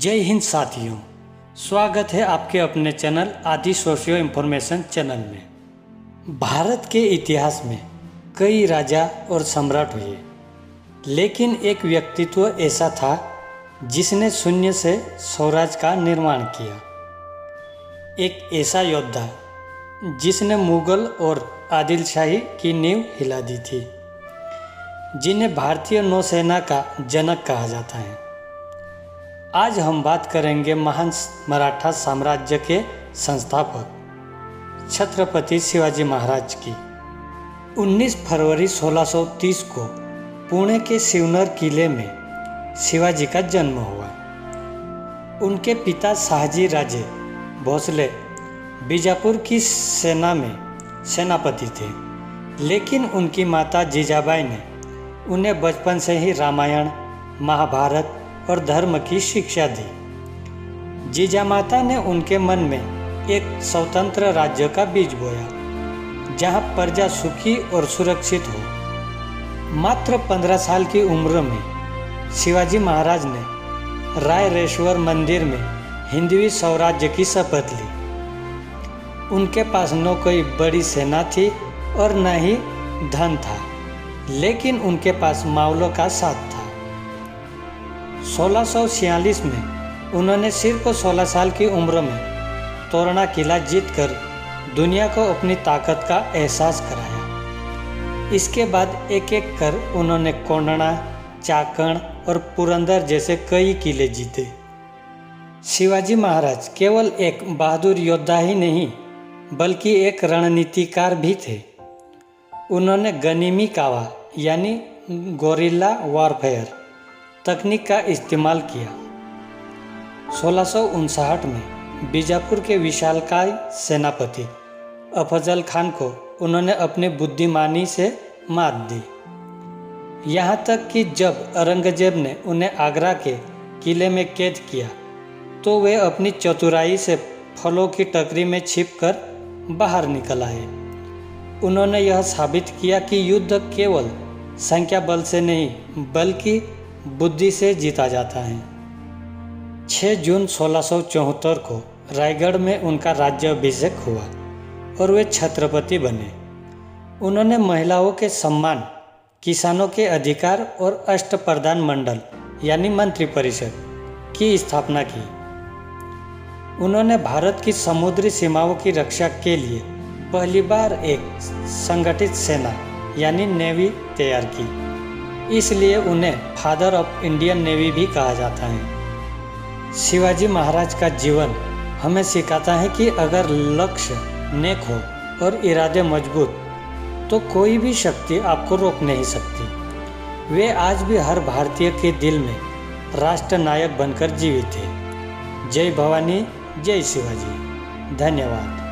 जय हिंद साथियों, स्वागत है आपके अपने चैनल आदि सोशियो इन्फॉर्मेशन चैनल में। भारत के इतिहास में कई राजा और सम्राट हुए, लेकिन एक व्यक्तित्व ऐसा था जिसने शून्य से स्वराज का निर्माण किया। एक ऐसा योद्धा जिसने मुगल और आदिलशाही की नींव हिला दी थी, जिन्हें भारतीय नौसेना का जनक कहा जाता है। आज हम बात करेंगे महान मराठा साम्राज्य के संस्थापक छत्रपति शिवाजी महाराज की। 19 फरवरी 1630 को पुणे के शिवनर किले में शिवाजी का जन्म हुआ। उनके पिता शाहजी राजे भोसले बीजापुर की सेना में सेनापति थे, लेकिन उनकी माता जीजाबाई ने उन्हें बचपन से ही रामायण, महाभारत और धर्म की शिक्षा दी। जीजा माता ने उनके मन में एक स्वतंत्र राज्य का बीज बोया, जहां प्रजा सुखी और सुरक्षित हो। मात्र 15 साल की उम्र में शिवाजी महाराज ने रायरेश्वर मंदिर में हिंदवी स्वराज्य की शपथ ली। उनके पास न कोई बड़ी सेना थी और न ही धन था, लेकिन उनके पास मावलों का साथ था। 1646 में उन्होंने सिर्फ 16 साल की उम्र में तोरणा किला जीतकर दुनिया को अपनी ताकत का एहसास कराया। इसके बाद एक एक कर उन्होंने कोंडणा, चाकण और पुरंदर जैसे कई किले जीते। शिवाजी महाराज केवल एक बहादुर योद्धा ही नहीं, बल्कि एक रणनीतिकार भी थे। उन्होंने गनीमी कावा यानी गोरिल्ला वॉरफेयर तकनीक का इस्तेमाल किया। 1659 में बीजापुर के विशालकाय सेनापति अफजल खान को उन्होंने अपनी बुद्धिमानी से मात दी। यहाँ तक कि जब औरंगजेब ने उन्हें आगरा के किले में कैद किया, तो वे अपनी चतुराई से फलों की टकरी में छिपकर बाहर निकल आए। उन्होंने यह साबित किया कि युद्ध केवल संख्या बल से नहीं, बल्कि बुद्धि से जीता जाता है। 6 जून 1674 को रायगढ़ में उनका राज्याभिषेक हुआ और वे छत्रपति बने। उन्होंने महिलाओं के सम्मान, किसानों के अधिकार और अष्टप्रधान मंडल यानी मंत्रिपरिषद की स्थापना की। उन्होंने भारत की समुद्री सीमाओं की रक्षा के लिए पहली बार एक संगठित सेना यानी नेवी तैयार की, इसलिए उन्हें फादर ऑफ इंडियन नेवी भी कहा जाता है। शिवाजी महाराज का जीवन हमें सिखाता है कि अगर लक्ष्य नेक हो और इरादे मजबूत, तो कोई भी शक्ति आपको रोक नहीं सकती। वे आज भी हर भारतीय के दिल में राष्ट्र नायक बनकर जीवित थे। जय भवानी, जय शिवाजी। धन्यवाद।